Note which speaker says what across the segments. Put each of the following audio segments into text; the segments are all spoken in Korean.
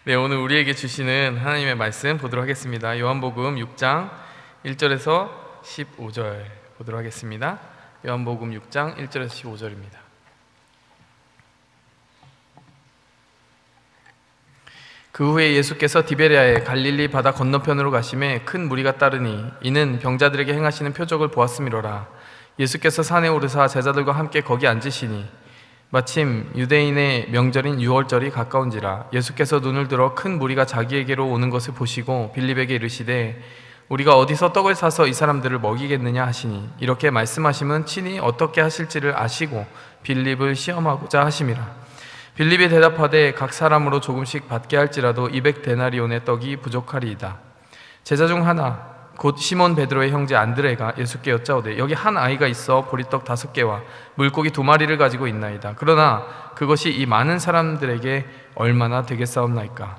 Speaker 1: 네, 오늘 우리에게 주시는 하나님의 말씀 보도록 하겠습니다. 요한복음 6장 1절에서 15절 보도록 하겠습니다. 요한복음 6장 1절에서 15절입니다. 그 후에 예수께서 디베랴의 갈릴리 바다 건너편으로 가심에 큰 무리가 따르니 이는 병자들에게 행하시는 표적을 보았음이로라. 예수께서 산에 오르사 제자들과 함께 거기 앉으시니 마침 유대인의 명절인 유월절이 가까운지라. 예수께서 눈을 들어 큰 무리가 자기에게로 오는 것을 보시고 빌립에게 이르시되 우리가 어디서 떡을 사서 이 사람들을 먹이겠느냐 하시니, 이렇게 말씀하심은 친히 어떻게 하실지를 아시고 빌립을 시험하고자 하심이라. 빌립이 대답하되 각 사람으로 조금씩 받게 할지라도 200데나리온의 떡이 부족하리이다. 제자 중 하나 곧 시몬 베드로의 형제 안드레가 예수께 여짜오되 여기 한 아이가 있어 보리떡 5개와 물고기 2마리를 가지고 있나이다. 그러나 그것이 이 많은 사람들에게 얼마나 되겠사옵나이까.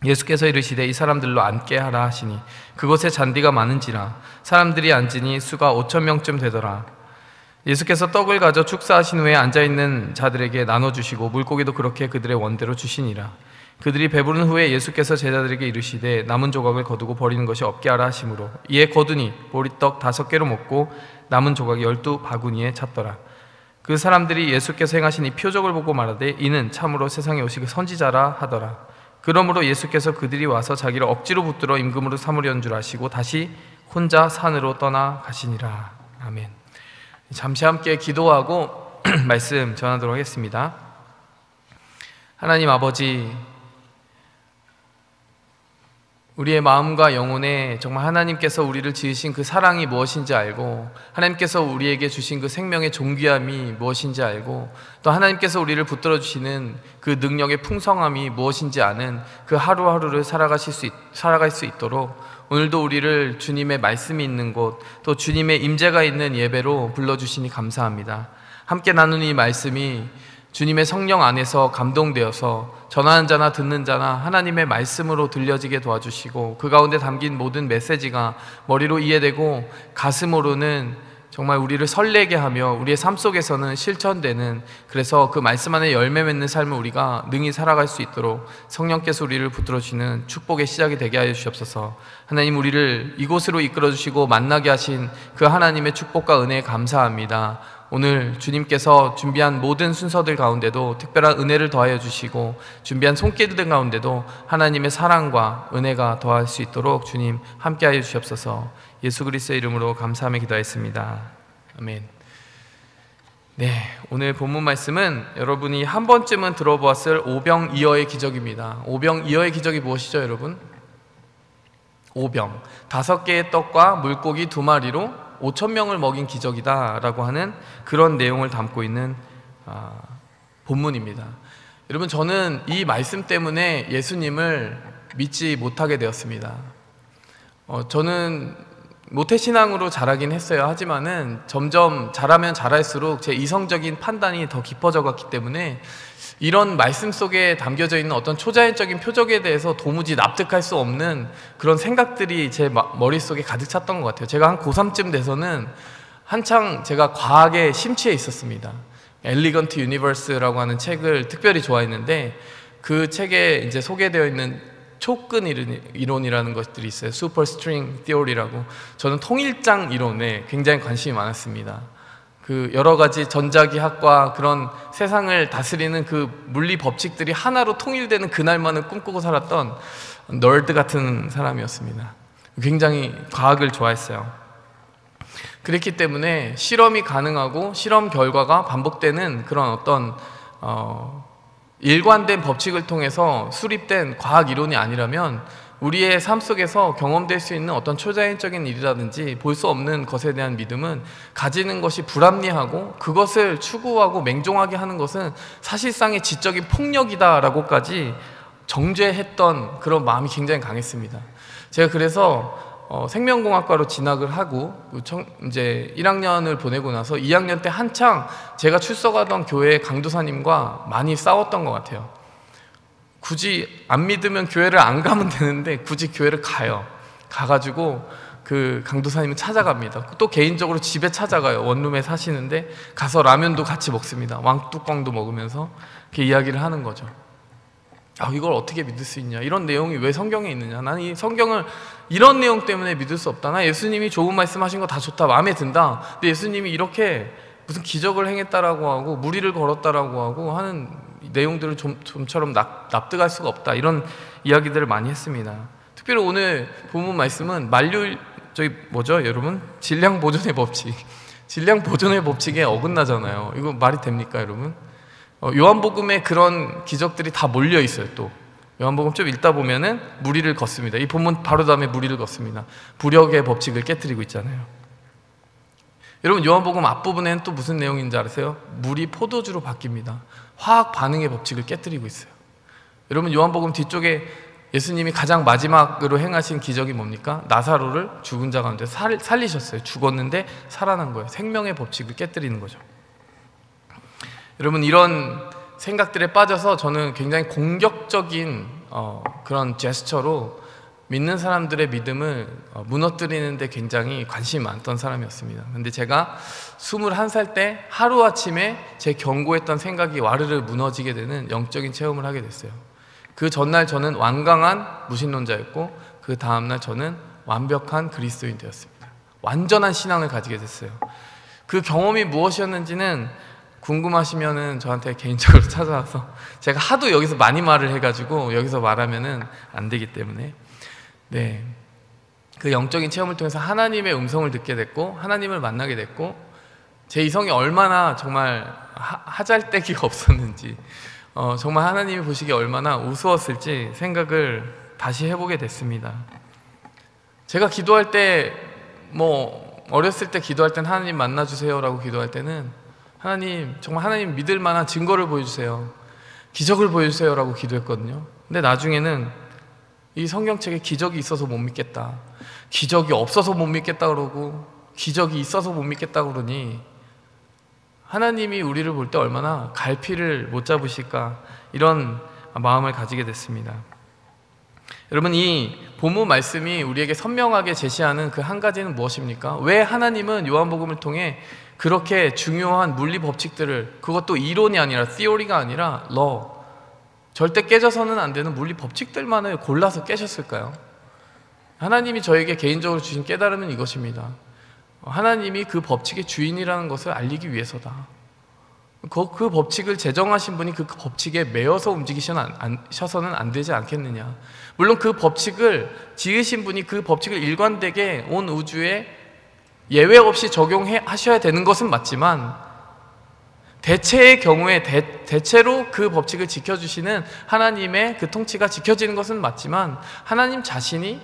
Speaker 1: 예수께서 이르시되 이 사람들로 앉게 하라 하시니 그곳에 잔디가 많은지라 사람들이 앉으니 수가 5,000명쯤 되더라. 예수께서 떡을 가져 축사하신 후에 앉아있는 자들에게 나눠주시고 물고기도 그렇게 그들의 원대로 주시니라. 그들이 배부른 후에 예수께서 제자들에게 이르시되 남은 조각을 거두고 버리는 것이 없게 하라 하시므로 이에 거두니 보리떡 5개로 먹고 남은 조각이 12바구니에 찼더라. 그 사람들이 예수께서 행하신 이 표적을 보고 말하되 이는 참으로 세상에 오시기 선지자라 하더라. 그러므로 예수께서 그들이 와서 자기를 억지로 붙들어 임금으로 삼으려는 줄 아시고 다시 혼자 산으로 떠나 가시니라. 아멘. 잠시 함께 기도하고 말씀 전하도록 하겠습니다. 하나님 아버지, 우리의 마음과 영혼에 정말 하나님께서 우리를 지으신 그 사랑이 무엇인지 알고, 하나님께서 우리에게 주신 그 생명의 존귀함이 무엇인지 알고, 또 하나님께서 우리를 붙들어 주시는 그 능력의 풍성함이 무엇인지 아는 그 하루하루를 살아갈 수 있도록 오늘도 우리를 주님의 말씀이 있는 곳, 또 주님의 임재가 있는 예배로 불러주시니 감사합니다. 함께 나누는 이 말씀이 주님의 성령 안에서 감동되어서 전하는 자나 듣는 자나 하나님의 말씀으로 들려지게 도와주시고, 그 가운데 담긴 모든 메시지가 머리로 이해되고 가슴으로는 정말 우리를 설레게 하며 우리의 삶 속에서는 실천되는, 그래서 그 말씀 안에 열매 맺는 삶을 우리가 능히 살아갈 수 있도록 성령께서 우리를 붙들어주시는 축복의 시작이 되게 하여 주시옵소서. 하나님, 우리를 이곳으로 이끌어 주시고 만나게 하신 그 하나님의 축복과 은혜에 감사합니다. 오늘 주님께서 준비한 모든 순서들 가운데도 특별한 은혜를 더하여 주시고, 준비한 손길들 가운데도 하나님의 사랑과 은혜가 더할 수 있도록 주님 함께하여 주시옵소서. 예수 그리스도의 이름으로 감사하며 기도하였습니다. 아멘. 네, 오늘 본문 말씀은 여러분이 한 번쯤은 들어보았을 오병이어의 기적입니다. 오병이어의 기적이 무엇이죠, 여러분? 오병, 5개의 떡과 물고기 2마리로 5,000명을 먹인 기적이다 라고 하는 그런 내용을 담고 있는 본문입니다. 여러분, 저는 이 말씀 때문에 예수님을 믿지 못하게 되었습니다. 저는 모태신앙으로 자라긴 했어요. 하지만은 점점 자라면 자랄수록 제 이성적인 판단이 더 깊어져 갔기 때문에 이런 말씀 속에 담겨져 있는 어떤 초자연적인 표적에 대해서 도무지 납득할 수 없는 그런 생각들이 제 머릿속에 가득 찼던 것 같아요. 제가 한 고3쯤 돼서는 한창 제가 과학에 심취해 있었습니다. 엘리건트 유니버스라고 하는 책을 특별히 좋아했는데, 그 책에 이제 소개되어 있는 촉근 이론이라는 것들이 있어요. 슈퍼 스트링 티오리라고. 저는 통일장 이론에 굉장히 관심이 많았습니다. 그 여러 가지 전자기학과 그런 세상을 다스리는 그 물리 법칙들이 하나로 통일되는 그날만을 꿈꾸고 살았던 널드 같은 사람이었습니다. 굉장히 과학을 좋아했어요. 그랬기 때문에 실험이 가능하고 실험 결과가 반복되는 그런 어떤 일관된 법칙을 통해서 수립된 과학 이론이 아니라면 우리의 삶 속에서 경험될 수 있는 어떤 초자연적인 일이라든지 볼 수 없는 것에 대한 믿음은 가지는 것이 불합리하고, 그것을 추구하고 맹종하게 하는 것은 사실상의 지적인 폭력이다라고까지 정죄했던 그런 마음이 굉장히 강했습니다. 제가 그래서 생명공학과로 진학을 하고 이제 1학년을 보내고 나서 2학년 때 한창 제가 출석하던 교회 강도사님과 많이 싸웠던 것 같아요. 굳이 안 믿으면 교회를 안 가면 되는데 굳이 교회를 가가지고 그 강도사님을 찾아갑니다. 또 개인적으로 집에 찾아가요. 원룸에 사시는데 가서 라면도 같이 먹습니다. 왕뚜껑도 먹으면서 이렇게 이야기를 하는 거죠. 이걸 어떻게 믿을 수 있냐, 이런 내용이 왜 성경에 있느냐, 나는 이 성경을 이런 내용 때문에 믿을 수 없다, 나 예수님이 좋은 말씀하신 거 다 좋다, 마음에 든다, 근데 예수님이 이렇게 무슨 기적을 행했다라고 하고 무리를 걸었다라고 하고 하는 내용들을 좀처럼 납득할 수가 없다, 이런 이야기들을 많이 했습니다. 특별히 오늘 본문 말씀은 여러분? 질량 보존의 법칙, 질량 보존의 법칙에 어긋나잖아요. 이거 말이 됩니까, 여러분? 요한복음에 그런 기적들이 다 몰려 있어요. 또 요한복음 좀 읽다 보면은 무리를 걷습니다. 이 본문 바로 다음에 무리를 걷습니다. 부력의 법칙을 깨트리고 있잖아요. 여러분, 요한복음 앞부분에는 또 무슨 내용인지 아세요? 물이 포도주로 바뀝니다. 화학 반응의 법칙을 깨트리고 있어요. 여러분, 요한복음 뒤쪽에 예수님이 가장 마지막으로 행하신 기적이 뭡니까? 나사로를 죽은 자 가운데 살리셨어요. 죽었는데 살아난 거예요. 생명의 법칙을 깨트리는 거죠. 여러분, 이런 생각들에 빠져서 저는 굉장히 공격적인 그런 제스처로 믿는 사람들의 믿음을 무너뜨리는 데 굉장히 관심이 많던 사람이었습니다. 근데 제가 21살 때 하루아침에 제 견고했던 생각이 와르르 무너지게 되는 영적인 체험을 하게 됐어요. 그 전날 저는 완강한 무신론자였고 그 다음날 저는 완벽한 그리스도인 되었습니다. 완전한 신앙을 가지게 됐어요. 그 경험이 무엇이었는지는 궁금하시면은 저한테 개인적으로 찾아와서, 제가 하도 여기서 많이 말을 해가지고 여기서 말하면은 안 되기 때문에, 그 영적인 체험을 통해서 하나님의 음성을 듣게 됐고 하나님을 만나게 됐고, 제 이성이 얼마나 정말 하잘데기가 없었는지, 정말 하나님이 보시기에 얼마나 우스웠을지 생각을 다시 해보게 됐습니다. 제가 기도할 때, 어렸을 때 기도할 땐 하나님 만나주세요 라고 기도할 때는 하나님, 정말 하나님 믿을 만한 증거를 보여주세요, 기적을 보여주세요 라고 기도했거든요. 근데 나중에는 이 성경책에 기적이 있어서 못 믿겠다, 기적이 없어서 못 믿겠다 그러고 기적이 있어서 못 믿겠다 그러니 하나님이 우리를 볼 때 얼마나 갈피를 못 잡으실까, 이런 마음을 가지게 됐습니다. 여러분, 이 본문 말씀이 우리에게 선명하게 제시하는 그 한 가지는 무엇입니까? 왜 하나님은 요한복음을 통해 그렇게 중요한 물리 법칙들을, 그것도 이론이 아니라 theory가 아니라 law, 절대 깨져서는 안 되는 물리 법칙들만을 골라서 깨셨을까요? 하나님이 저에게 개인적으로 주신 깨달음은 이것입니다. 하나님이 그 법칙의 주인이라는 것을 알리기 위해서다. 그 법칙을 제정하신 분이 그 법칙에 매여서 움직이셔서는 안 되지 않겠느냐. 물론 그 법칙을 지으신 분이 그 법칙을 일관되게 온 우주에 예외 없이 적용하셔야 되는 것은 맞지만, 대체의 경우에 대체로 그 법칙을 지켜주시는 하나님의 그 통치가 지켜지는 것은 맞지만, 하나님 자신이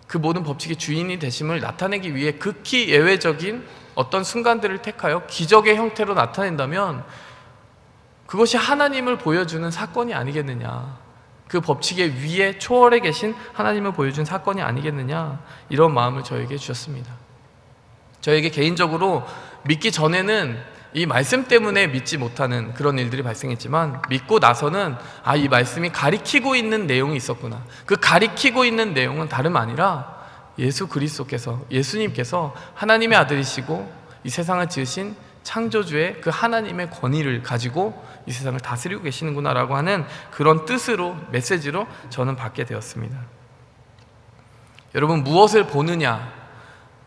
Speaker 1: 그 모든 법칙의 주인이 되심을 나타내기 위해 극히 예외적인 어떤 순간들을 택하여 기적의 형태로 나타낸다면 그것이 하나님을 보여주는 사건이 아니겠느냐, 그 법칙의 위에 초월해 계신 하나님을 보여준 사건이 아니겠느냐, 이런 마음을 저에게 주셨습니다. 저에게 개인적으로 믿기 전에는 이 말씀 때문에 믿지 못하는 그런 일들이 발생했지만, 믿고 나서는 이 말씀이 가리키고 있는 내용이 있었구나. 그 가리키고 있는 내용은 다름 아니라 예수 그리스도께서, 예수님께서 하나님의 아들이시고 이 세상을 지으신 창조주의 그 하나님의 권위를 가지고 이 세상을 다스리고 계시는구나 라고 하는 그런 뜻으로, 메시지로 저는 받게 되었습니다. 여러분, 무엇을 보느냐,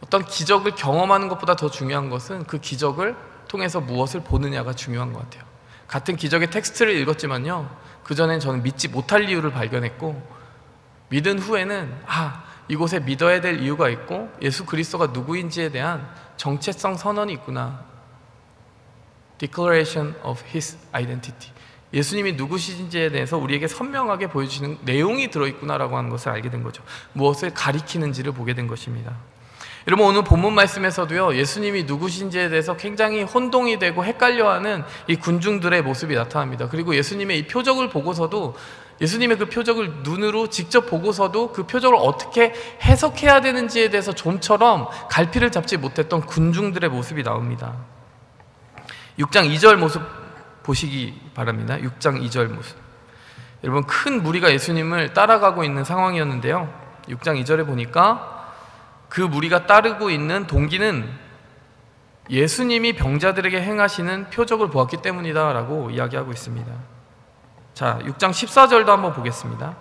Speaker 1: 어떤 기적을 경험하는 것보다 더 중요한 것은 그 기적을 통해서 무엇을 보느냐가 중요한 것 같아요. 같은 기적의 텍스트를 읽었지만요, 그전엔 저는 믿지 못할 이유를 발견했고, 믿은 후에는 이곳에 믿어야 될 이유가 있고 예수 그리스도가 누구인지에 대한 정체성 선언이 있구나. Declaration of His Identity, 예수님이 누구신지에 대해서 우리에게 선명하게 보여주시는 내용이 들어있구나라고 하는 것을 알게 된 거죠. 무엇을 가리키는지를 보게 된 것입니다. 여러분, 오늘 본문 말씀에서도요, 예수님이 누구신지에 대해서 굉장히 혼동이 되고 헷갈려하는 이 군중들의 모습이 나타납니다. 그리고 예수님의 이 표적을 보고서도, 예수님의 그 표적을 눈으로 직접 보고서도 그 표적을 어떻게 해석해야 되는지에 대해서 좀처럼 갈피를 잡지 못했던 군중들의 모습이 나옵니다. 6장 2절 모습 보시기 바랍니다. 6장 2절 모습. 여러분, 큰 무리가 예수님을 따라가고 있는 상황이었는데요, 6장 2절에 보니까 그 무리가 따르고 있는 동기는 예수님이 병자들에게 행하시는 표적을 보았기 때문이다 라고 이야기하고 있습니다. 자, 6장 14절도 한번 보겠습니다.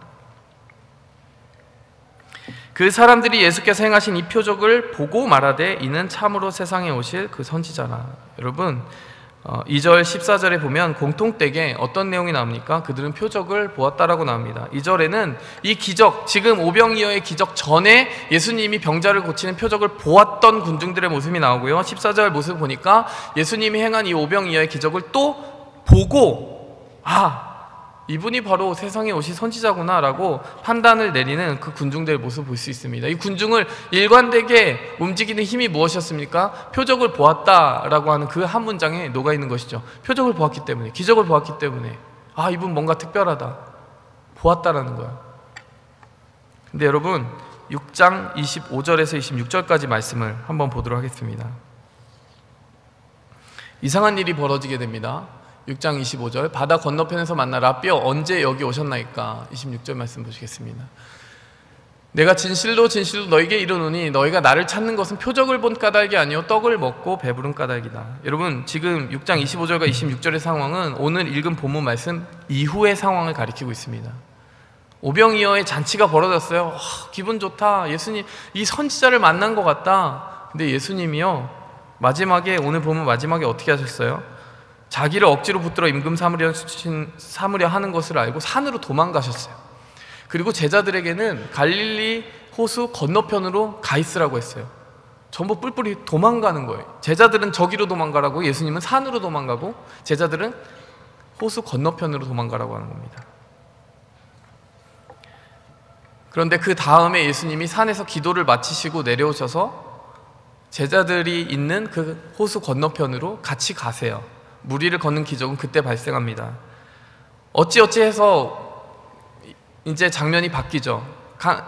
Speaker 1: 그 사람들이 예수께서 행하신 이 표적을 보고 말하되 이는 참으로 세상에 오실 그 선지자라. 여러분, 2절 14절에 보면 공통되게 어떤 내용이 나옵니까? 그들은 표적을 보았다라고 나옵니다. 2절에는 이 기적, 지금 오병이어의 기적 전에 예수님이 병자를 고치는 표적을 보았던 군중들의 모습이 나오고요, 14절 모습을 보니까 예수님이 행한 이 오병이어의 기적을 또 보고, 이분이 바로 세상에 오신 선지자구나 라고 판단을 내리는 그 군중들의 모습을 볼 수 있습니다. 이 군중을 일관되게 움직이는 힘이 무엇이었습니까? 표적을 보았다라고 하는 그 한 문장에 녹아있는 것이죠. 표적을 보았기 때문에, 기적을 보았기 때문에, 이분 뭔가 특별하다, 보았다라는 거예요. 근데 여러분, 6장 25절에서 26절까지 말씀을 한번 보도록 하겠습니다. 이상한 일이 벌어지게 됩니다. 6장 25절, 바다 건너편에서 만나 라삐여 언제 여기 오셨나이까? 26절 말씀 보시겠습니다. 내가 진실로 진실로 너에게 이르노니 너희가 나를 찾는 것은 표적을 본 까닭이 아니요 떡을 먹고 배부른 까닭이다. 여러분, 지금 6장 25절과 26절의 상황은 오늘 읽은 본문 말씀 이후의 상황을 가리키고 있습니다. 오병이어의 잔치가 벌어졌어요. 기분 좋다, 예수님 이 선지자를 만난 것 같다. 근데 예수님이요, 마지막에, 오늘 본문 마지막에 어떻게 하셨어요? 자기를 억지로 붙들어 임금 삼으려 하는 것을 알고 산으로 도망가셨어요. 그리고 제자들에게는 갈릴리 호수 건너편으로 가 있으라고 했어요. 전부 뿔뿔이 도망가는 거예요. 제자들은 저기로 도망가라고, 예수님은 산으로 도망가고, 제자들은 호수 건너편으로 도망가라고 하는 겁니다. 그런데 그 다음에 예수님이 산에서 기도를 마치시고 내려오셔서 제자들이 있는 그 호수 건너편으로 같이 가세요. 무리를 걷는 기적은 그때 발생합니다. 어찌어찌 해서 이제 장면이 바뀌죠.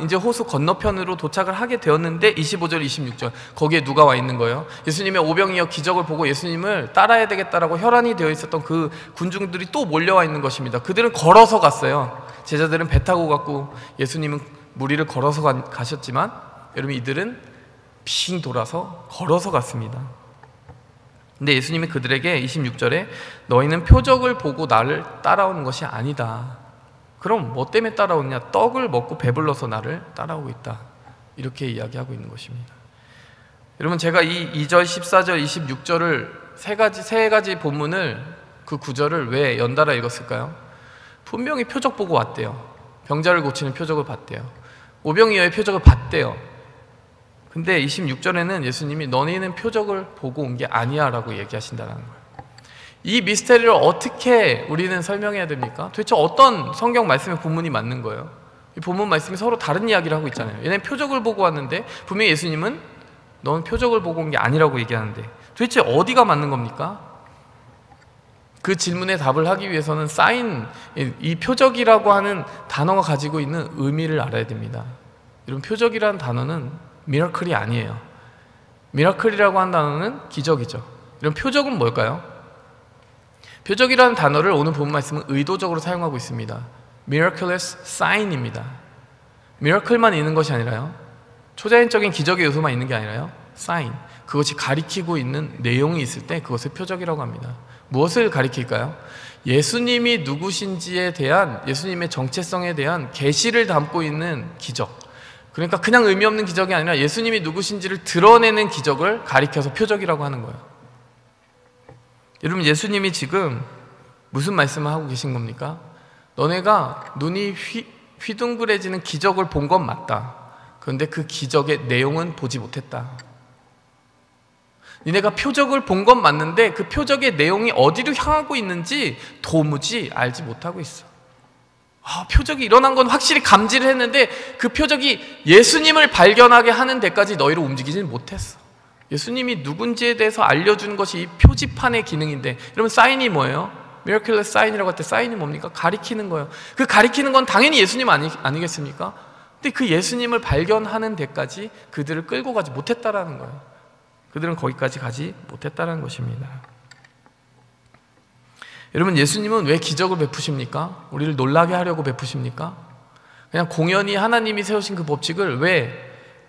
Speaker 1: 이제 호수 건너편으로 도착을 하게 되었는데 25절, 26절 거기에 누가 와 있는 거예요? 예수님의 오병이어 기적을 보고 예수님을 따라야 되겠다라고 혈안이 되어 있었던 그 군중들이 또 몰려와 있는 것입니다. 그들은 걸어서 갔어요. 제자들은 배 타고 갔고 예수님은 무리를 걸어서 가셨지만, 여러분, 이들은 빙 돌아서 걸어서 갔습니다. 근데 예수님이 그들에게 26절에 너희는 표적을 보고 나를 따라오는 것이 아니다. 그럼 뭐 때문에 따라오느냐? 떡을 먹고 배불러서 나를 따라오고 있다. 이렇게 이야기하고 있는 것입니다. 여러분, 제가 이 2절, 14절, 26절을 세 가지 본문을, 그 구절을 왜 연달아 읽었을까요? 분명히 표적 보고 왔대요. 병자를 고치는 표적을 봤대요. 오병이어의 표적을 봤대요. 근데 26절에는 예수님이 너희는 표적을 보고 온 게 아니야 라고 얘기하신다는 거예요. 이 미스테리를 어떻게 우리는 설명해야 됩니까? 도대체 어떤 성경 말씀의 본문이 맞는 거예요? 이 본문 말씀이 서로 다른 이야기를 하고 있잖아요. 얘는 표적을 보고 왔는데 분명히 예수님은 넌 표적을 보고 온 게 아니라고 얘기하는데 도대체 어디가 맞는 겁니까? 그 질문에 답을 하기 위해서는 사인, 이 표적이라고 하는 단어가 가지고 있는 의미를 알아야 됩니다. 이런 표적이라는 단어는 미라클이 아니에요. 미라클이라고 한 단어는 기적이죠. 이런 표적은 뭘까요? 표적이라는 단어를 오늘 본 말씀은 의도적으로 사용하고 있습니다. miraculous sign입니다. 미라클만 있는 것이 아니라요, 초자연적인 기적의 요소만 있는 게 아니라요, sign, 그것이 가리키고 있는 내용이 있을 때 그것을 표적이라고 합니다. 무엇을 가리킬까요? 예수님이 누구신지에 대한, 예수님의 정체성에 대한 계시를 담고 있는 기적. 그러니까 그냥 의미 없는 기적이 아니라 예수님이 누구신지를 드러내는 기적을 가리켜서 표적이라고 하는 거예요. 여러분, 예수님이 지금 무슨 말씀을 하고 계신 겁니까? 너네가 눈이 휘둥그레지는 기적을 본 건 맞다. 그런데 그 기적의 내용은 보지 못했다. 니네가 표적을 본 건 맞는데 그 표적의 내용이 어디로 향하고 있는지 도무지 알지 못하고 있어. 표적이 일어난 건 확실히 감지를 했는데 그 표적이 예수님을 발견하게 하는 데까지 너희를 움직이지는 못했어. 예수님이 누군지에 대해서 알려주는 것이 이 표지판의 기능인데, 여러분, 사인이 뭐예요? 미라클러스 사인이라고 할 때 사인이 뭡니까? 가리키는 거예요. 그 가리키는 건 당연히 예수님 아니겠습니까? 근데 그 예수님을 발견하는 데까지 그들을 끌고 가지 못했다라는 거예요. 그들은 거기까지 가지 못했다는 것입니다. 여러분, 예수님은 왜 기적을 베푸십니까? 우리를 놀라게 하려고 베푸십니까? 그냥 공연히 하나님이 세우신 그 법칙을 왜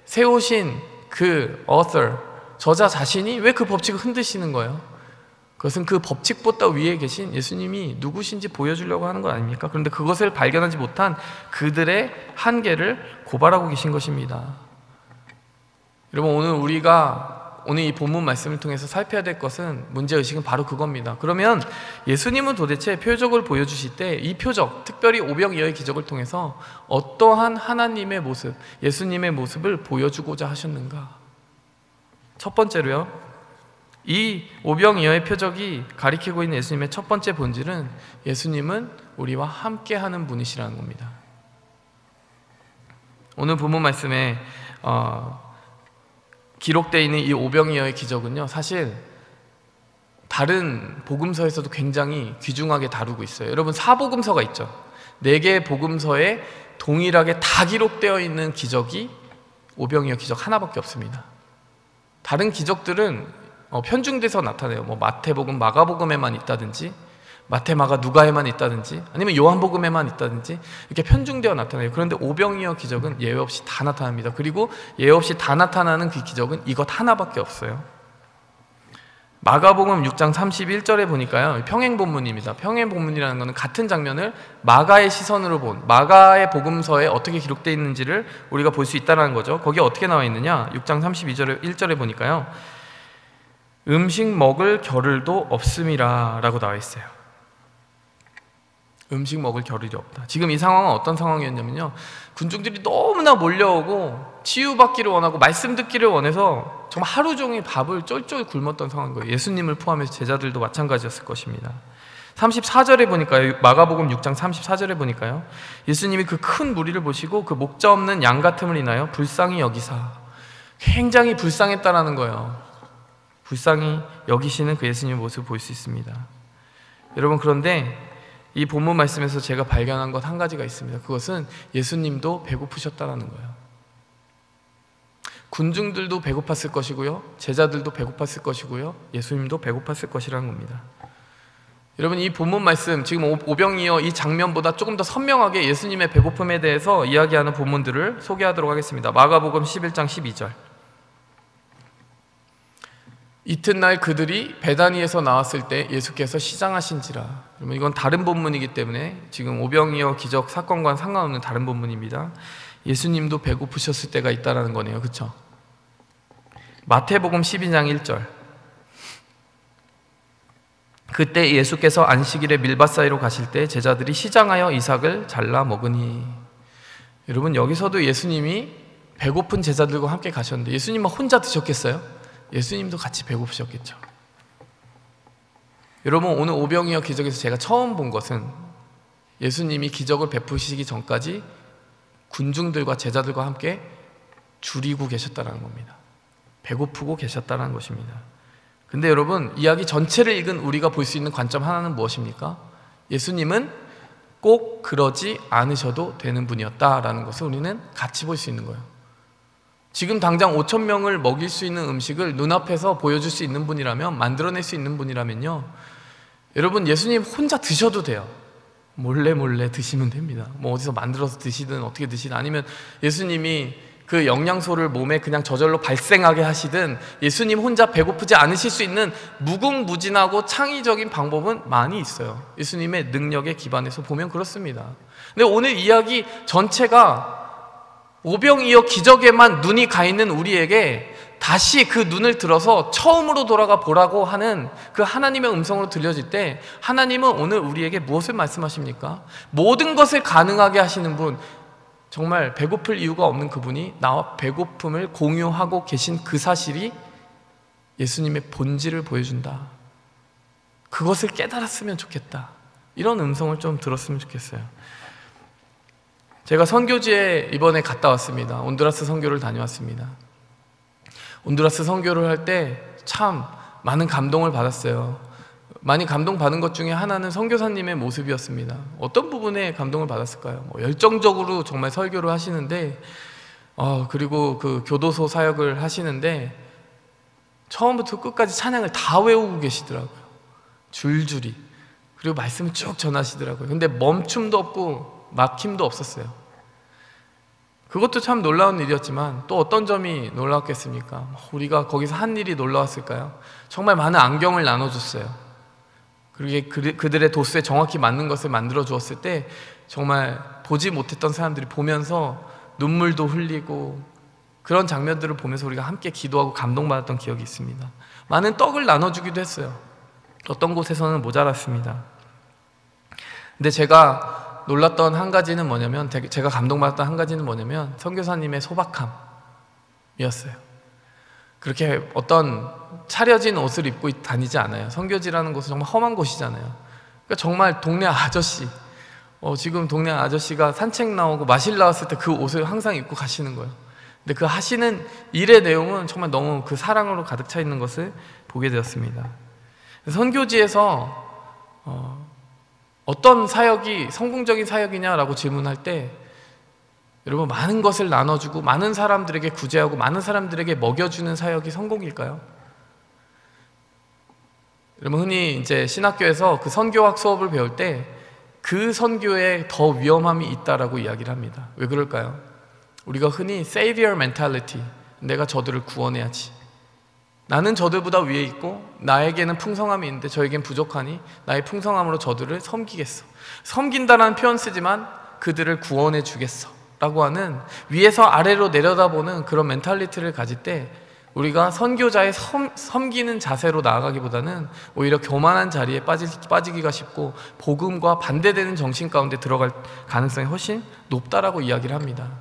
Speaker 1: 세우신 그 author, 저자 자신이 왜 그 법칙을 흔드시는 거예요? 그것은 그 법칙보다 위에 계신 예수님이 누구신지 보여주려고 하는 것 아닙니까? 그런데 그것을 발견하지 못한 그들의 한계를 고발하고 계신 것입니다. 여러분, 오늘 이 본문 말씀을 통해서 살펴야 될 것은, 문제의식은 바로 그겁니다. 그러면 예수님은 도대체 표적을 보여주실 때 이 표적, 특별히 오병이어의 기적을 통해서 어떠한 하나님의 모습, 예수님의 모습을 보여주고자 하셨는가? 첫 번째로요, 이 오병이어의 표적이 가리키고 있는 예수님의 첫 번째 본질은 예수님은 우리와 함께하는 분이시라는 겁니다. 오늘 본문 말씀에 기록되어 있는 이 오병이어의 기적은요, 사실 다른 복음서에서도 굉장히 귀중하게 다루고 있어요. 여러분, 사복음서가 있죠. 4개의 복음서에 동일하게 다 기록되어 있는 기적이 오병이어 기적 하나밖에 없습니다. 다른 기적들은 편중돼서 나타나요. 마태복음, 마가복음에만 있다든지, 마태, 마가, 누가에만 있다든지, 아니면 요한복음에만 있다든지, 이렇게 편중되어 나타나요. 그런데 오병이어 기적은 예외 없이 다 나타납니다. 그리고 예외 없이 다 나타나는 그 기적은 이것 하나밖에 없어요. 마가복음 6장 31절에 보니까요, 평행본문입니다. 평행본문이라는 것은 같은 장면을 마가의 시선으로 본, 마가의 복음서에 어떻게 기록되어 있는지를 우리가 볼 수 있다는 거죠. 거기에 어떻게 나와 있느냐, 6장 32절에 1절에 보니까요, 음식 먹을 겨를도 없음이라 라고 나와 있어요. 음식 먹을 겨를이 없다. 지금 이 상황은 어떤 상황이었냐면요, 군중들이 너무나 몰려오고 치유받기를 원하고 말씀 듣기를 원해서 정말 하루 종일 밥을 쫄쫄 굶었던 상황인 거예요. 예수님을 포함해서 제자들도 마찬가지였을 것입니다. 34절에 보니까요, 마가복음 6장 34절에 보니까요, 예수님이 그 큰 무리를 보시고 그 목자 없는 양 같음을 인하여 불쌍히 여기사, 굉장히 불쌍했다라는 거예요. 불쌍히 여기시는 그 예수님의 모습을 볼 수 있습니다. 여러분, 그런데 이 본문 말씀에서 제가 발견한 것 한 가지가 있습니다. 그것은 예수님도 배고프셨다는 거예요. 군중들도 배고팠을 것이고요, 제자들도 배고팠을 것이고요, 예수님도 배고팠을 것이라는 겁니다. 여러분, 이 본문 말씀, 지금 오병이어 이 장면보다 조금 더 선명하게 예수님의 배고픔에 대해서 이야기하는 본문들을 소개하도록 하겠습니다. 마가복음 11장 12절. 이튿날 그들이 베다니에서 나왔을 때 예수께서 시장하신지라. 여러분, 이건 다른 본문이기 때문에 지금 오병이어 기적 사건과는 상관없는 다른 본문입니다. 예수님도 배고프셨을 때가 있다는 거네요. 그렇죠? 마태복음 12장 1절. 그때 예수께서 안식일에 밀밭 사이로 가실 때 제자들이 시장하여 이삭을 잘라 먹으니. 여러분, 여기서도 예수님이 배고픈 제자들과 함께 가셨는데 예수님은 혼자 드셨겠어요? 예수님도 같이 배고프셨겠죠. 여러분, 오늘 오병이어 기적에서 제가 처음 본 것은 예수님이 기적을 베푸시기 전까지 군중들과 제자들과 함께 줄이고 계셨다는 겁니다. 배고프고 계셨다는 것입니다. 근데 여러분, 이야기 전체를 읽은 우리가 볼 수 있는 관점 하나는 무엇입니까? 예수님은 꼭 그러지 않으셔도 되는 분이었다라는 것을 우리는 같이 볼 수 있는 거예요. 지금 당장 5,000명을 먹일 수 있는 음식을 눈앞에서 보여줄 수 있는 분이라면, 만들어낼 수 있는 분이라면요, 여러분, 예수님 혼자 드셔도 돼요. 몰래 드시면 됩니다. 어디서 만들어서 드시든 어떻게 드시든, 아니면 예수님이 그 영양소를 몸에 그냥 저절로 발생하게 하시든, 예수님 혼자 배고프지 않으실 수 있는 무궁무진하고 창의적인 방법은 많이 있어요. 예수님의 능력에 기반해서 보면 그렇습니다. 근데 오늘 이야기 전체가 오병이어 기적에만 눈이 가 있는 우리에게 다시 그 눈을 들어서 처음으로 돌아가 보라고 하는 그 하나님의 음성으로 들려질 때, 하나님은 오늘 우리에게 무엇을 말씀하십니까? 모든 것을 가능하게 하시는 분, 정말 배고플 이유가 없는 그분이 나와 배고픔을 공유하고 계신 그 사실이 예수님의 본질을 보여준다. 그것을 깨달았으면 좋겠다. 이런 음성을 좀 들었으면 좋겠어요. 제가 선교지에 이번에 갔다 왔습니다. 온두라스 선교를 다녀왔습니다. 온두라스 선교를 할 때 참 많은 감동을 받았어요. 많이 감동받은 것 중에 하나는 선교사님의 모습이었습니다. 어떤 부분에 감동을 받았을까요? 열정적으로 정말 설교를 하시는데, 그리고 그 교도소 사역을 하시는데 처음부터 끝까지 찬양을 다 외우고 계시더라고요. 줄줄이. 그리고 말씀을 쭉 전하시더라고요. 근데 멈춤도 없고 막힘도 없었어요. 그것도 참 놀라운 일이었지만 또 어떤 점이 놀라웠겠습니까? 우리가 거기서 한 일이 놀라웠을까요? 정말 많은 안경을 나눠줬어요. 그리고 그들의 도수에 정확히 맞는 것을 만들어 주었을 때 정말 보지 못했던 사람들이 보면서 눈물도 흘리고 그런 장면들을 보면서 우리가 함께 기도하고 감동받았던 기억이 있습니다. 많은 떡을 나눠주기도 했어요. 어떤 곳에서는 모자랐습니다. 근데 제가 놀랐던 한 가지는 뭐냐면, 제가 감동받았던 한 가지는 뭐냐면 선교사님의 소박함이었어요. 그렇게 어떤 차려진 옷을 입고 다니지 않아요. 선교지라는 곳은 정말 험한 곳이잖아요. 그러니까 정말 동네 아저씨, 지금 동네 아저씨가 산책 나오고 마실 나왔을 때 그 옷을 항상 입고 가시는 거예요. 근데 그 하시는 일의 내용은 정말 너무 그 사랑으로 가득 차 있는 것을 보게 되었습니다. 선교지에서 어떤 사역이 성공적인 사역이냐라고 질문할 때, 여러분, 많은 것을 나눠주고 많은 사람들에게 구제하고 많은 사람들에게 먹여주는 사역이 성공일까요? 여러분, 흔히 이제 신학교에서 그 선교학 수업을 배울 때 그 선교에 더 위험함이 있다라고 이야기를 합니다. 왜 그럴까요? 우리가 흔히 savior mentality, 내가 저들을 구원해야지, 나는 저들보다 위에 있고 나에게는 풍성함이 있는데 저에겐 부족하니 나의 풍성함으로 저들을 섬기겠어, 섬긴다라는 표현 쓰지만 그들을 구원해 주겠어 라고 하는 위에서 아래로 내려다보는 그런 멘탈리티를 가질 때 우리가 선교자의 섬기는 자세로 나아가기보다는 오히려 교만한 자리에 빠지기가 쉽고 복음과 반대되는 정신 가운데 들어갈 가능성이 훨씬 높다라고 이야기를 합니다.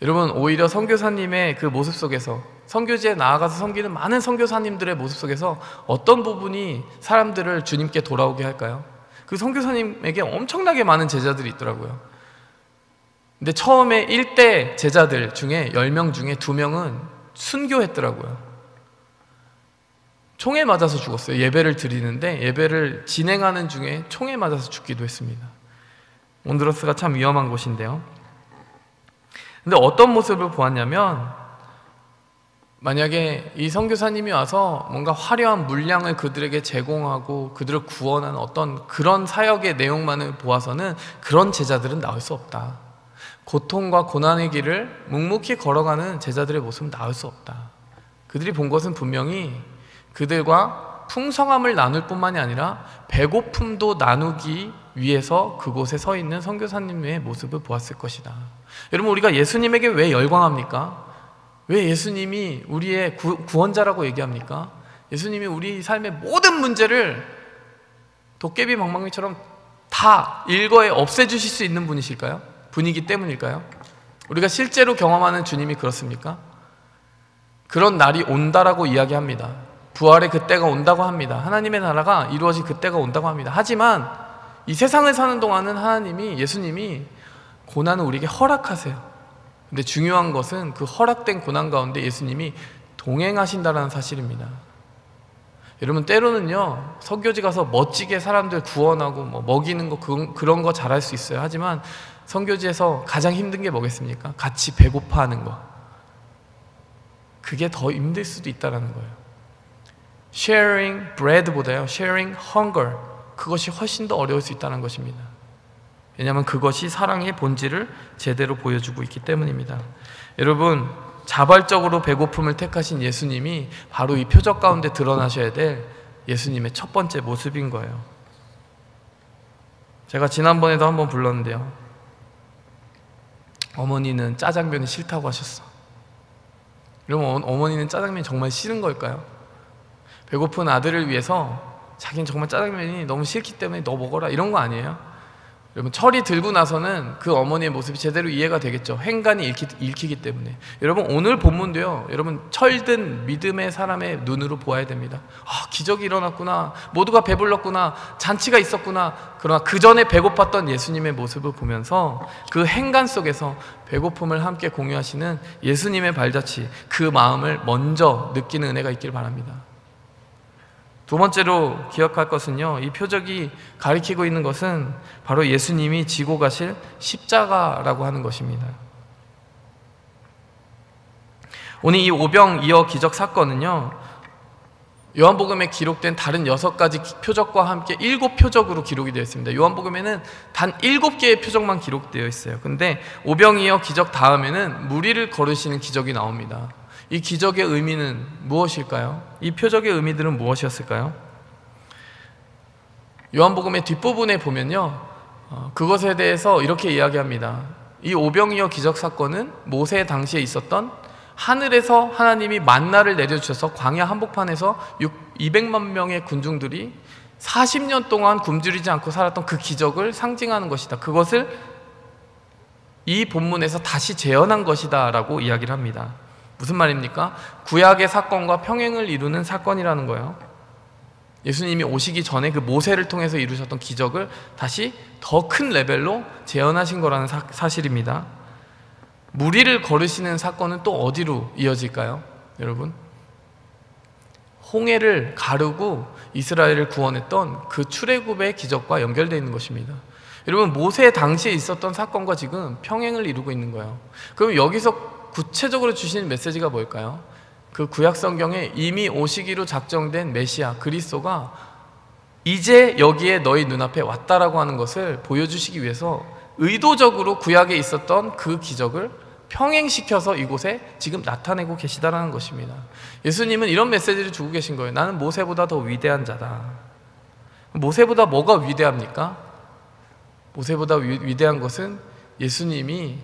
Speaker 1: 여러분, 오히려 선교사님의 그 모습 속에서, 선교지에 나아가서 섬기는 많은 선교사님들의 모습 속에서 어떤 부분이 사람들을 주님께 돌아오게 할까요? 그 선교사님에게 엄청나게 많은 제자들이 있더라고요. 근데 처음에 1대 제자들 중에 10명 중에 2명은 순교했더라고요. 총에 맞아서 죽었어요. 예배를 드리는데 예배를 진행하는 중에 총에 맞아서 죽기도 했습니다. 온두라스가 참 위험한 곳인데요. 근데 어떤 모습을 보았냐면, 만약에 이 선교사님이 와서 뭔가 화려한 물량을 그들에게 제공하고 그들을 구원하는 어떤 그런 사역의 내용만을 보아서는 그런 제자들은 나올 수 없다. 고통과 고난의 길을 묵묵히 걸어가는 제자들의 모습은 나올 수 없다. 그들이 본 것은 분명히 그들과 풍성함을 나눌 뿐만이 아니라 배고픔도 나누기 위해서 그곳에 서 있는 선교사님의 모습을 보았을 것이다. 여러분, 우리가 예수님에게 왜 열광합니까? 왜 예수님이 우리의 구원자라고 얘기합니까? 예수님이 우리 삶의 모든 문제를 도깨비 방망이처럼 다 일거에 없애주실 수 있는 분이실까요? 분이기 때문일까요? 우리가 실제로 경험하는 주님이 그렇습니까? 그런 날이 온다라고 이야기합니다. 부활의 그때가 온다고 합니다. 하나님의 나라가 이루어질 그때가 온다고 합니다. 하지만 이 세상을 사는 동안은 하나님이, 예수님이 고난을 우리에게 허락하세요. 근데 중요한 것은 그 허락된 고난 가운데 예수님이 동행하신다는 사실입니다. 여러분, 때로는요, 선교지 가서 멋지게 사람들 구원하고 먹이는 거, 그런 거 잘할 수 있어요. 하지만 선교지에서 가장 힘든 게 뭐겠습니까? 같이 배고파하는 거. 그게 더 힘들 수도 있다는 거예요. Sharing bread보다요, sharing hunger, 그것이 훨씬 더 어려울 수 있다는 것입니다. 왜냐하면 그것이 사랑의 본질을 제대로 보여주고 있기 때문입니다. 여러분, 자발적으로 배고픔을 택하신 예수님이 바로 이 표적 가운데 드러나셔야 될 예수님의 첫 번째 모습인 거예요. 제가 지난번에도 한번 불렀는데요, 어머니는 짜장면이 싫다고 하셨어. 여러분, 어머니는 짜장면이 정말 싫은 걸까요? 배고픈 아들을 위해서 자기는 정말 짜장면이 너무 싫기 때문에 너 먹어라, 이런 거 아니에요? 여러분, 철이 들고 나서는 그 어머니의 모습이 제대로 이해가 되겠죠. 횡간이 읽히기 때문에. 여러분, 오늘 본문도요, 여러분, 철든 믿음의 사람의 눈으로 보아야 됩니다. 아, 기적이 일어났구나, 모두가 배불렀구나, 잔치가 있었구나. 그러나 그 전에 배고팠던 예수님의 모습을 보면서 그 횡간 속에서 배고픔을 함께 공유하시는 예수님의 발자취, 그 마음을 먼저 느끼는 은혜가 있길 바랍니다. 두 번째로 기억할 것은요, 이 표적이 가리키고 있는 것은 바로 예수님이 지고 가실 십자가라고 하는 것입니다. 오늘 이 오병이어 기적 사건은요, 요한복음에 기록된 다른 6가지 표적과 함께 7표적으로 기록이 되어 있습니다. 요한복음에는 단 7개의 표적만 기록되어 있어요. 근데 오병이어 기적 다음에는 무리를 걸으시는 기적이 나옵니다. 이 기적의 의미는 무엇일까요? 이 표적의 의미들은 무엇이었을까요? 요한복음의 뒷부분에 보면요, 그것에 대해서 이렇게 이야기합니다. 이 오병이어 기적 사건은 모세 당시에 있었던 하늘에서 하나님이 만나를 내려주셔서 광야 한복판에서 200만 명의 군중들이 40년 동안 굶주리지 않고 살았던 그 기적을 상징하는 것이다. 그것을 이 본문에서 다시 재현한 것이다 라고 이야기를 합니다. 무슨 말입니까? 구약의 사건과 평행을 이루는 사건이라는 거예요. 예수님이 오시기 전에 그 모세를 통해서 이루셨던 기적을 다시 더 큰 레벨로 재현하신 거라는 사실입니다. 무리를 거르시는 사건은 또 어디로 이어질까요? 여러분, 홍해를 가르고 이스라엘을 구원했던 그 출애굽의 기적과 연결되어 있는 것입니다. 여러분, 모세 당시에 있었던 사건과 지금 평행을 이루고 있는 거예요. 그럼 여기서 구체적으로 주시는 메시지가 뭘까요? 그 구약 성경에 이미 오시기로 작정된 메시아 그리스도가 이제 여기에 너희 눈앞에 왔다라고 하는 것을 보여주시기 위해서 의도적으로 구약에 있었던 그 기적을 평행시켜서 이곳에 지금 나타내고 계시다라는 것입니다. 예수님은 이런 메시지를 주고 계신 거예요. 나는 모세보다 더 위대한 자다. 모세보다 뭐가 위대합니까? 모세보다 위대한 것은 예수님이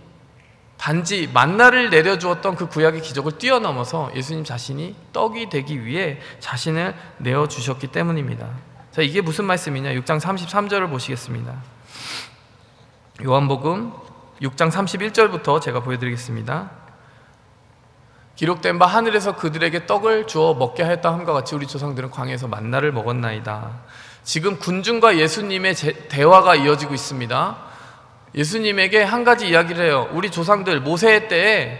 Speaker 1: 단지 만나를 내려주었던 그 구약의 기적을 뛰어넘어서 예수님 자신이 떡이 되기 위해 자신을 내어주셨기 때문입니다. 자, 이게 무슨 말씀이냐? 6장 33절을 보시겠습니다. 요한복음 6장 31절부터 제가 보여드리겠습니다. 기록된 바 하늘에서 그들에게 떡을 주어 먹게 하였다 함과 같이 우리 조상들은 광야에서 만나를 먹었나이다. 지금 군중과 예수님의 대화가 이어지고 있습니다. 예수님에게 한 가지 이야기를 해요. 우리 조상들 모세 때에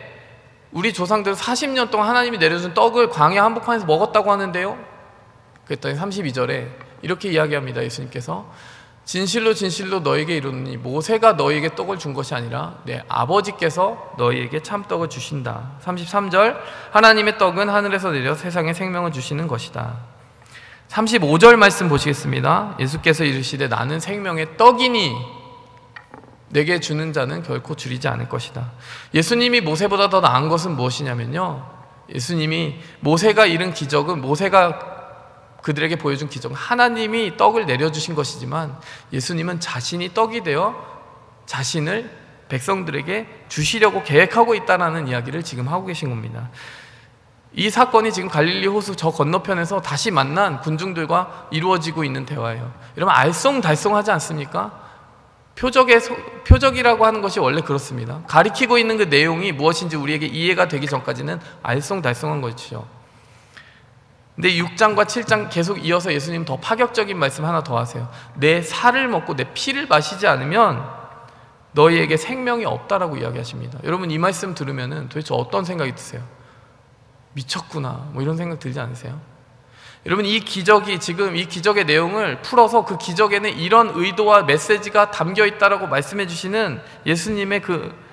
Speaker 1: 우리 조상들 40년 동안 하나님이 내려준 떡을 광야 한복판에서 먹었다고 하는데요. 그랬더니 32절에 이렇게 이야기합니다. 예수님께서 진실로 진실로 너에게 이르노니 모세가 너에게 떡을 준 것이 아니라 내 아버지께서 너희에게 참떡을 주신다. 33절 하나님의 떡은 하늘에서 내려 세상에 생명을 주시는 것이다. 35절 말씀 보시겠습니다. 예수께서 이르시되 나는 생명의 떡이니 내게 주는 자는 결코 줄이지 않을 것이다. 예수님이 모세보다 더 나은 것은 무엇이냐면요, 예수님이 모세가 이룬 기적은 모세가 그들에게 보여준 기적은 하나님이 떡을 내려주신 것이지만 예수님은 자신이 떡이 되어 자신을 백성들에게 주시려고 계획하고 있다는 이야기를 지금 하고 계신 겁니다. 이 사건이 지금 갈릴리 호수 저 건너편에서 다시 만난 군중들과 이루어지고 있는 대화예요. 여러분, 알쏭달쏭하지 않습니까? 표적이라고 하는 것이 원래 그렇습니다. 가리키고 있는 그 내용이 무엇인지 우리에게 이해가 되기 전까지는 알쏭달쏭한 것이죠. 근데 6장과 7장 계속 이어서 예수님 더 파격적인 말씀 하나 더 하세요. 내 살을 먹고 내 피를 마시지 않으면 너희에게 생명이 없다라고 이야기하십니다. 여러분, 이 말씀 들으면 도대체 어떤 생각이 드세요? 미쳤구나, 뭐 이런 생각 들지 않으세요? 여러분, 이 기적이 지금 이 기적의 내용을 풀어서 그 기적에는 이런 의도와 메시지가 담겨 있다라고 말씀해 주시는 예수님의 그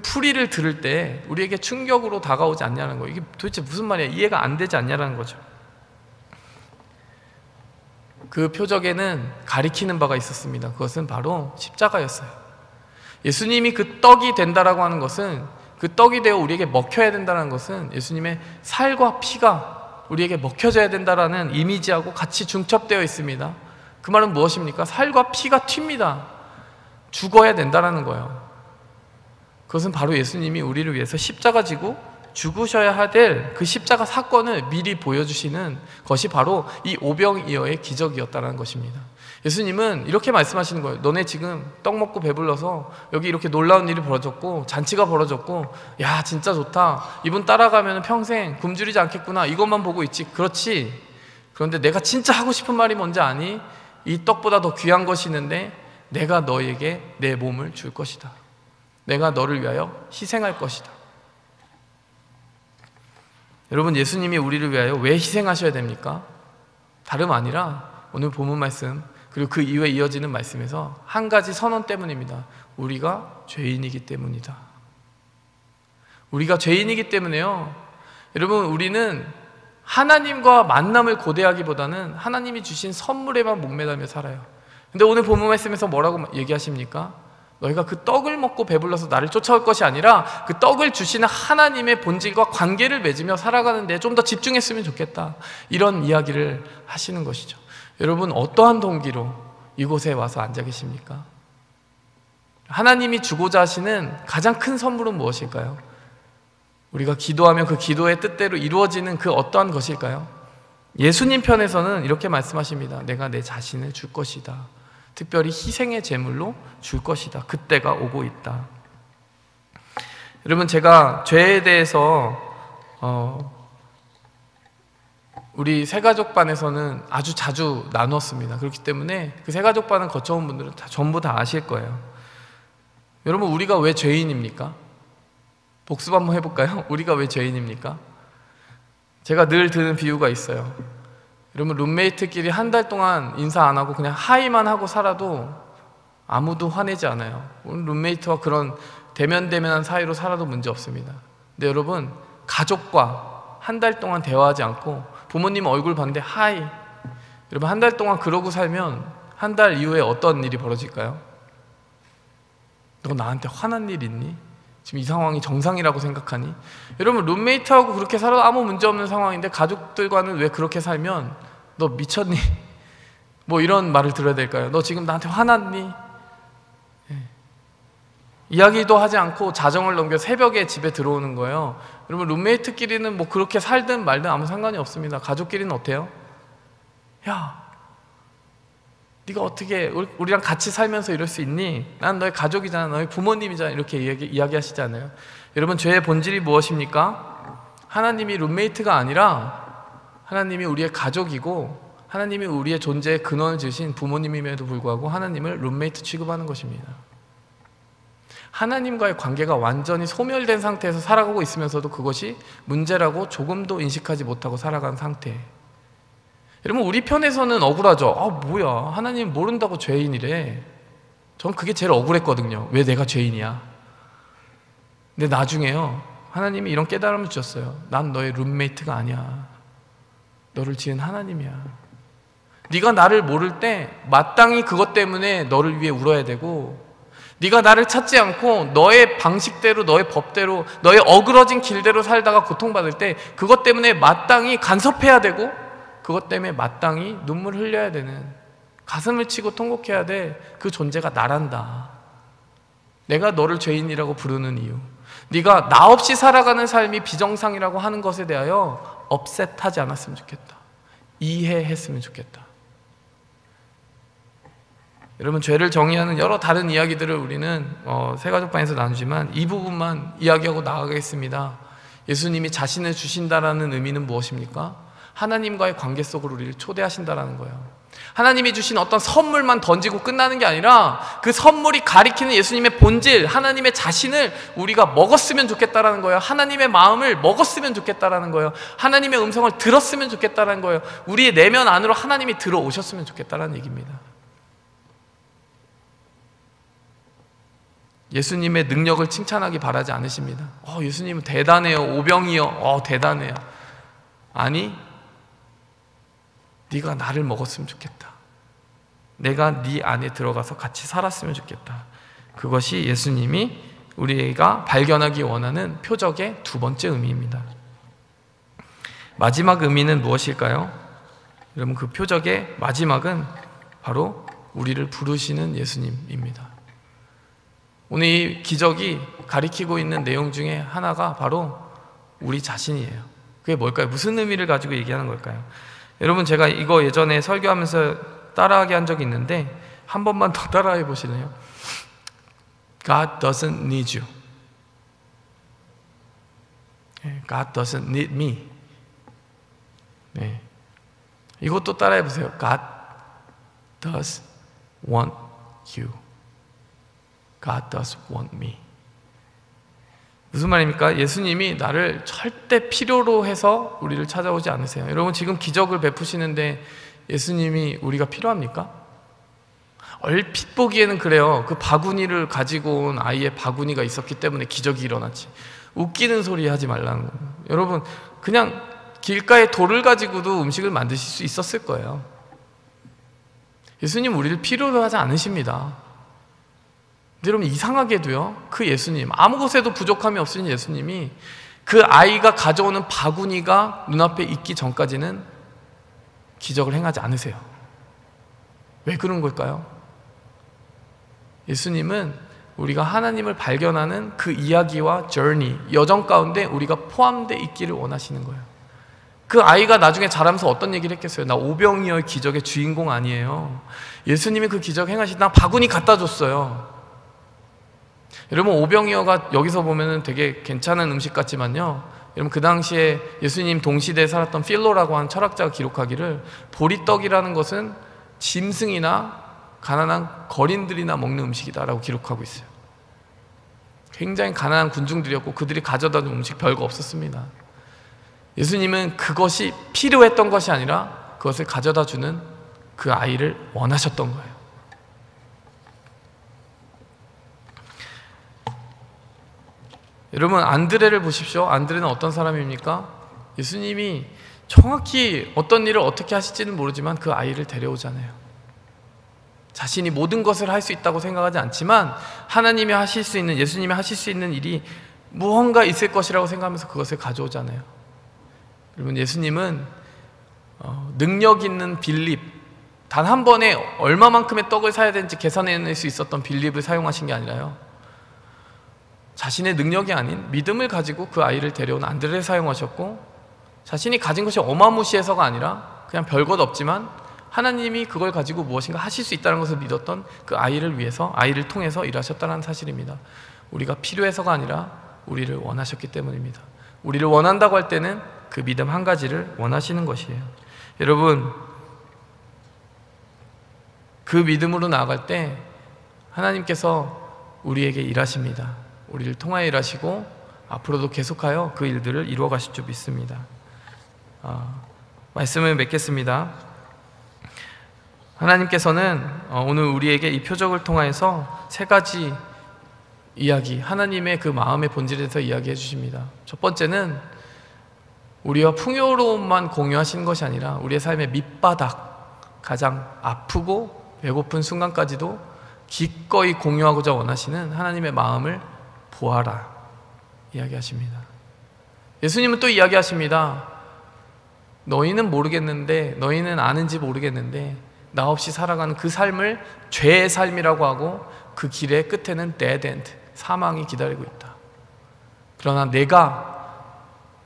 Speaker 1: 풀이를 들을 때 우리에게 충격으로 다가오지 않냐는 거예요. 이게 도대체 무슨 말이야? 이해가 안 되지 않냐는 거죠. 그 표적에는 가리키는 바가 있었습니다. 그것은 바로 십자가였어요. 예수님이 그 떡이 된다라고 하는 것은, 그 떡이 되어 우리에게 먹혀야 된다는 것은 예수님의 살과 피가 우리에게 먹혀져야 된다라는 이미지하고 같이 중첩되어 있습니다. 그 말은 무엇입니까? 살과 피가 튑니다. 죽어야 된다라는 거예요. 그것은 바로 예수님이 우리를 위해서 십자가 지고 죽으셔야 될 그 십자가 사건을 미리 보여주시는 것이 바로 이 오병이어의 기적이었다는 것입니다. 예수님은 이렇게 말씀하시는 거예요. 너네 지금 떡 먹고 배불러서 여기 이렇게 놀라운 일이 벌어졌고 잔치가 벌어졌고, 야 진짜 좋다, 이분 따라가면 평생 굶주리지 않겠구나, 이것만 보고 있지. 그렇지. 그런데 내가 진짜 하고 싶은 말이 뭔지 아니? 이 떡보다 더 귀한 것이 있는데 내가 너에게 내 몸을 줄 것이다. 내가 너를 위하여 희생할 것이다. 여러분, 예수님이 우리를 위하여 왜 희생하셔야 됩니까? 다름 아니라 오늘 본문 말씀 그리고 그 이후에 이어지는 말씀에서 한 가지 선언 때문입니다. 우리가 죄인이기 때문이다. 우리가 죄인이기 때문에요. 여러분, 우리는 하나님과 만남을 고대하기보다는 하나님이 주신 선물에만 목매달며 살아요. 근데 오늘 본문 말씀에서 뭐라고 얘기하십니까? 너희가 그 떡을 먹고 배불러서 나를 쫓아올 것이 아니라 그 떡을 주시는 하나님의 본질과 관계를 맺으며 살아가는 데 좀 더 집중했으면 좋겠다, 이런 이야기를 하시는 것이죠. 여러분 어떠한 동기로 이곳에 와서 앉아 계십니까? 하나님이 주고자 하시는 가장 큰 선물은 무엇일까요? 우리가 기도하면 그 기도의 뜻대로 이루어지는 그 어떠한 것일까요? 예수님 편에서는 이렇게 말씀하십니다. 내가 내 자신을 줄 것이다. 특별히 희생의 제물로 줄 것이다. 그때가 오고 있다. 여러분, 제가 죄에 대해서 우리 새가족반에서는 아주 자주 나눴습니다. 그렇기 때문에 그 새가족반을 거쳐온 분들은 전부 다 아실 거예요. 여러분, 우리가 왜 죄인입니까? 복습 한번 해볼까요? 우리가 왜 죄인입니까? 제가 늘 드는 비유가 있어요. 여러분, 룸메이트끼리 한 달 동안 인사 안 하고 그냥 하이만 하고 살아도 아무도 화내지 않아요. 룸메이트와 그런 대면대면한 사이로 살아도 문제 없습니다. 근데 여러분, 가족과 한 달 동안 대화하지 않고 부모님 얼굴 봤는데 하이, 여러분 한 달 동안 그러고 살면 한 달 이후에 어떤 일이 벌어질까요? 너 나한테 화난 일 있니? 지금 이 상황이 정상이라고 생각하니? 여러분, 룸메이트하고 그렇게 살아도 아무 문제 없는 상황인데 가족들과는 왜 그렇게 살면 너 미쳤니? 뭐 이런 말을 들어야 될까요? 너 지금 나한테 화났니? 이야기도 하지 않고 자정을 넘겨 새벽에 집에 들어오는 거예요. 여러분, 룸메이트끼리는 뭐 그렇게 살든 말든 아무 상관이 없습니다. 가족끼리는 어때요? 야, 네가 어떻게 우리랑 같이 살면서 이럴 수 있니? 난 너의 가족이잖아, 너의 부모님이잖아, 이렇게 이야기하시잖아요. 여러분, 죄의 본질이 무엇입니까? 하나님이 룸메이트가 아니라 하나님이 우리의 가족이고 하나님이 우리의 존재의 근원을 지으신 부모님임에도 불구하고 하나님을 룸메이트 취급하는 것입니다. 하나님과의 관계가 완전히 소멸된 상태에서 살아가고 있으면서도 그것이 문제라고 조금도 인식하지 못하고 살아가는 상태. 여러분, 우리 편에서는 억울하죠. 아, 뭐야, 하나님 모른다고 죄인이래. 전 그게 제일 억울했거든요. 왜 내가 죄인이야? 근데 나중에요, 하나님이 이런 깨달음을 주셨어요. 난 너의 룸메이트가 아니야. 너를 지은 하나님이야. 네가 나를 모를 때 마땅히 그것 때문에 너를 위해 울어야 되고, 네가 나를 찾지 않고 너의 방식대로, 너의 법대로, 너의 어그러진 길대로 살다가 고통받을 때 그것 때문에 마땅히 간섭해야 되고, 그것 때문에 마땅히 눈물 흘려야 되는, 가슴을 치고 통곡해야 돼. 그 존재가 나란다. 내가 너를 죄인이라고 부르는 이유, 네가 나 없이 살아가는 삶이 비정상이라고 하는 것에 대하여 업셋하지 않았으면 좋겠다. 이해했으면 좋겠다. 여러분, 죄를 정의하는 여러 다른 이야기들을 우리는 새가족반에서 나누지만 이 부분만 이야기하고 나가겠습니다. 예수님이 자신을 주신다라는 의미는 무엇입니까? 하나님과의 관계 속으로 우리를 초대하신다라는 거예요. 하나님이 주신 어떤 선물만 던지고 끝나는 게 아니라 그 선물이 가리키는 예수님의 본질, 하나님의 자신을 우리가 먹었으면 좋겠다라는 거예요. 하나님의 마음을 먹었으면 좋겠다라는 거예요. 하나님의 음성을 들었으면 좋겠다라는 거예요. 우리의 내면 안으로 하나님이 들어오셨으면 좋겠다라는 얘기입니다. 예수님의 능력을 칭찬하기 바라지 않으십니다. 예수님은 대단해요. 오병이요. 대단해요. 아니, 네가 나를 먹었으면 좋겠다. 내가 네 안에 들어가서 같이 살았으면 좋겠다. 그것이 예수님이 우리가 발견하기 원하는 표적의 두 번째 의미입니다. 마지막 의미는 무엇일까요? 여러분, 그 표적의 마지막은 바로 우리를 부르시는 예수님입니다. 오늘 이 기적이 가리키고 있는 내용 중에 하나가 바로 우리 자신이에요. 그게 뭘까요? 무슨 의미를 가지고 얘기하는 걸까요? 여러분, 제가 이거 예전에 설교하면서 따라하게 한 적이 있는데 한 번만 더 따라해 보실래요? God doesn't need you. God doesn't need me. 네. 이것도 따라해 보세요. God does want you. God does want me. 무슨 말입니까? 예수님이 나를 절대 필요로 해서 우리를 찾아오지 않으세요. 여러분, 지금 기적을 베푸시는데 예수님이 우리가 필요합니까? 얼핏 보기에는 그래요. 그 바구니를 가지고 온 아이의 바구니가 있었기 때문에 기적이 일어났지. 웃기는 소리 하지 말라는 거예요. 여러분, 그냥 길가에 돌을 가지고도 음식을 만드실 수 있었을 거예요. 예수님 우리를 필요로 하지 않으십니다. 근데 여러분, 이상하게도요, 그 예수님, 아무 곳에도 부족함이 없으신 예수님이 그 아이가 가져오는 바구니가 눈앞에 있기 전까지는 기적을 행하지 않으세요. 왜 그런 걸까요? 예수님은 우리가 하나님을 발견하는 그 이야기와 journey, 여정 가운데 우리가 포함되어 있기를 원하시는 거예요. 그 아이가 나중에 자라면서 어떤 얘기를 했겠어요? 나 오병이어의 기적의 주인공 아니에요. 예수님이 그 기적 행하시다 바구니 갖다 줬어요. 여러분, 오병이어가 여기서 보면은 되게 괜찮은 음식 같지만요, 여러분, 그 당시에 예수님 동시대에 살았던 필로라고 하는 철학자가 기록하기를 보리떡이라는 것은 짐승이나 가난한 거린들이나 먹는 음식이다라고 기록하고 있어요. 굉장히 가난한 군중들이었고 그들이 가져다 준 음식 별거 없었습니다. 예수님은 그것이 필요했던 것이 아니라 그것을 가져다 주는 그 아이를 원하셨던 거예요. 여러분, 안드레를 보십시오. 안드레는 어떤 사람입니까? 예수님이 정확히 어떤 일을 어떻게 하실지는 모르지만 그 아이를 데려오잖아요. 자신이 모든 것을 할 수 있다고 생각하지 않지만 하나님이 하실 수 있는, 예수님이 하실 수 있는 일이 무언가 있을 것이라고 생각하면서 그것을 가져오잖아요. 여러분, 예수님은 능력 있는 빌립, 단 한 번에 얼마만큼의 떡을 사야 되는지 계산해낼 수 있었던 빌립을 사용하신 게 아니라요, 자신의 능력이 아닌 믿음을 가지고 그 아이를 데려온 안드레를 사용하셨고, 자신이 가진 것이 어마무시해서가 아니라 그냥 별것 없지만 하나님이 그걸 가지고 무엇인가 하실 수 있다는 것을 믿었던 그 아이를 위해서, 아이를 통해서 일하셨다는 사실입니다. 우리가 필요해서가 아니라 우리를 원하셨기 때문입니다. 우리를 원한다고 할 때는 그 믿음 한 가지를 원하시는 것이에요. 여러분, 그 믿음으로 나아갈 때 하나님께서 우리에게 일하십니다. 우리를 통하여 일하시고 앞으로도 계속하여 그 일들을 이루어 가실 줄 믿습니다. 말씀을 맺겠습니다. 하나님께서는 오늘 우리에게 이 표적을 통하여서 세 가지 이야기, 하나님의 그 마음의 본질에 대해서 이야기해 주십니다. 첫 번째는 우리와 풍요로움만 공유하시는 것이 아니라 우리의 삶의 밑바닥, 가장 아프고 배고픈 순간까지도 기꺼이 공유하고자 원하시는 하나님의 마음을 보아라 이야기하십니다. 예수님은 또 이야기하십니다. 너희는 모르겠는데, 너희는 아는지 모르겠는데 나 없이 살아가는 그 삶을 죄의 삶이라고 하고 그 길의 끝에는 dead end, 사망이 기다리고 있다. 그러나 내가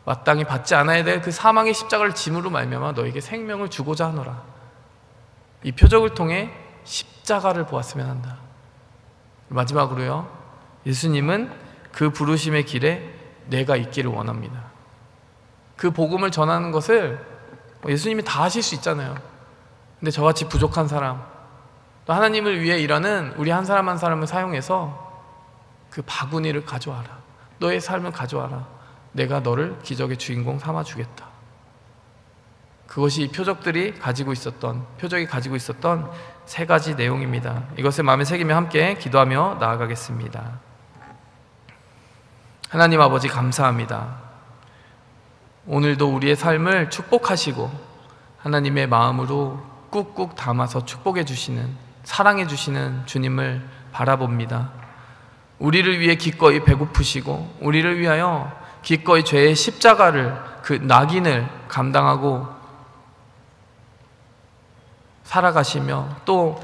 Speaker 1: 마땅히 받지 않아야 될 그 사망의 십자가를 짐으로 말미암아 너에게 생명을 주고자 하노라. 이 표적을 통해 십자가를 보았으면 한다. 마지막으로요, 예수님은 그 부르심의 길에 내가 있기를 원합니다. 그 복음을 전하는 것을 예수님이 다 하실 수 있잖아요. 근데 저같이 부족한 사람, 또 하나님을 위해 일하는 우리 한 사람 한 사람을 사용해서 그 바구니를 가져와라. 너의 삶을 가져와라. 내가 너를 기적의 주인공 삼아주겠다. 그것이 표적이 가지고 있었던 세 가지 내용입니다. 이것을 마음에 새기며 함께 기도하며 나아가겠습니다. 하나님 아버지, 감사합니다. 오늘도 우리의 삶을 축복하시고 하나님의 마음으로 꾹꾹 담아서 축복해 주시는, 사랑해 주시는 주님을 바라봅니다. 우리를 위해 기꺼이 배고프시고 우리를 위하여 기꺼이 죄의 십자가를, 그 낙인을 감당하고 살아가시며 또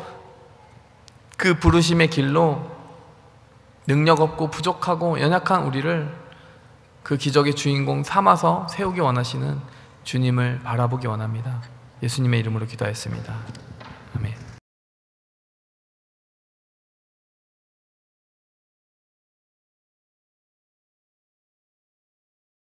Speaker 1: 그 부르심의 길로 능력 없고 부족하고 연약한 우리를 그 기적의 주인공 삼아서 세우기 원하시는 주님을 바라보기 원합니다. 예수님의 이름으로 기도하였습니다.